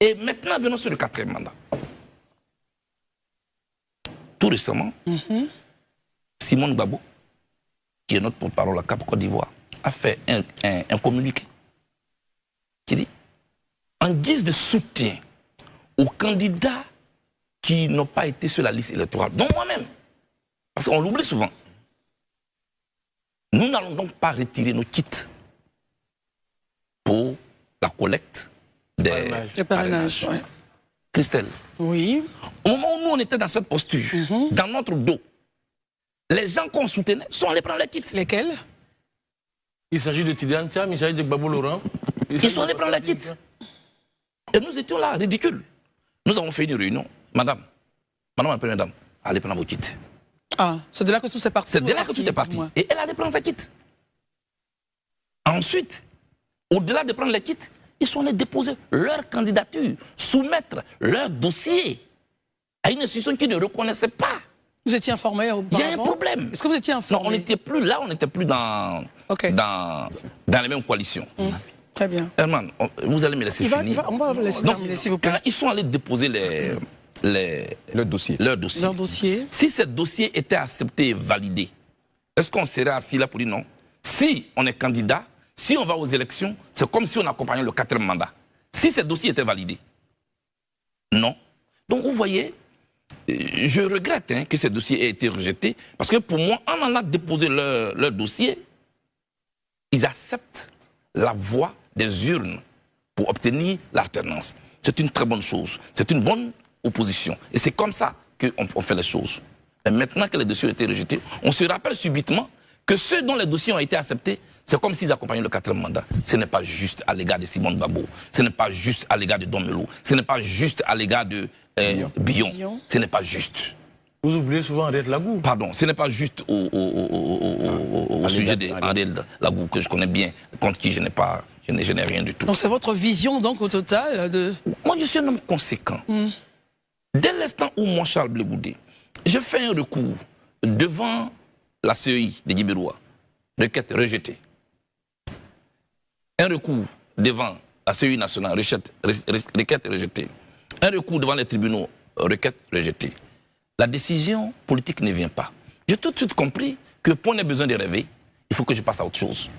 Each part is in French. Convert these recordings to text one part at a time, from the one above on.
Et maintenant, venons sur le 4e mandat. Tout récemment, Simone Gbagbo, qui est notre porte-parole à Cap Côte d'Ivoire, a fait un communiqué qui dit, en guise de soutien aux candidats qui n'ont pas été sur la liste électorale, dont moi-même, parce qu'on l'oublie souvent, nous n'allons donc pas retirer nos kits pour la collecte des parrainages. Ouais. Christelle, oui. Au moment où nous on était dans cette posture, dans notre dos, les gens qu'on soutenait sont allés prendre les kits. Lesquels? Il s'agit de Tidiane Thiam, il s'agit de Gbagbo Laurent. Ils sont allés prendre les kits. Et nous étions là, ridicules. Nous avons fait une réunion. Madame la première dame, allez prendre vos kits. Ah, c'est de là que tout est parti. C'est de là que tout est parti. Et elle allait prendre sa kit. Ensuite, au-delà de prendre les kits, ils sont allés déposer leur candidature, soumettre leur dossier à une institution qui ne reconnaissait pas. Vous étiez informé auparavant? Il y a un problème. Est-ce que vous étiez informé? Non, on n'était plus là, on n'était plus dans les mêmes coalitions. Très bien. Herman, vous allez me laisser finir. On va vous laisser terminer, s'il vous plaît. Quand ils sont allés déposer leur dossier, si ce dossier était accepté et validé, est-ce qu'on serait assis là pour dire non? Si on est candidat, si on va aux élections, c'est comme si on accompagnait le 4e mandat. Si ce dossier était validé, non. Donc vous voyez, je regrette que ce dossier ait été rejeté, parce que pour moi, en allant déposer leur dossier, ils acceptent la voie des urnes pour obtenir l'alternance. C'est une très bonne chose, c'est une bonne opposition. Et c'est comme ça qu'on fait les choses. Mais maintenant que les dossiers ont été rejetés, on se rappelle subitement que ceux dont les dossiers ont été acceptés, c'est comme s'ils accompagnaient le 4e mandat. Ce n'est pas juste à l'égard de Simone Gbagbo, ce n'est pas juste à l'égard de Don Melo, ce n'est pas juste à l'égard de Billon. Ce n'est pas juste. Vous oubliez souvent Henriette Lagou. Pardon, ce n'est pas juste au sujet d'Henriette Lagou, que je connais bien, contre qui je n'ai rien du tout. Donc c'est votre vision, donc, au total de... Moi, je suis un homme conséquent. Dès l'instant où moi, Charles Blé Goudé, je fais un recours devant la CEI de Djibéroua, requête rejetée. Un recours devant la CEI nationale, requête rejetée. Un recours devant les tribunaux, requête rejetée. La décision politique ne vient pas. J'ai tout de suite compris que pour ne besoin de rêver, il faut que je passe à autre chose.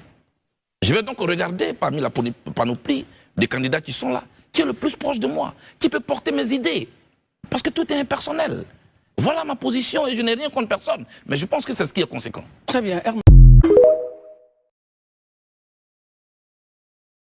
Je vais donc regarder parmi la panoplie des candidats qui sont là, qui est le plus proche de moi, qui peut porter mes idées. Parce que tout est impersonnel. Voilà ma position et je n'ai rien contre personne. Mais je pense que c'est ce qui est conséquent. Très bien.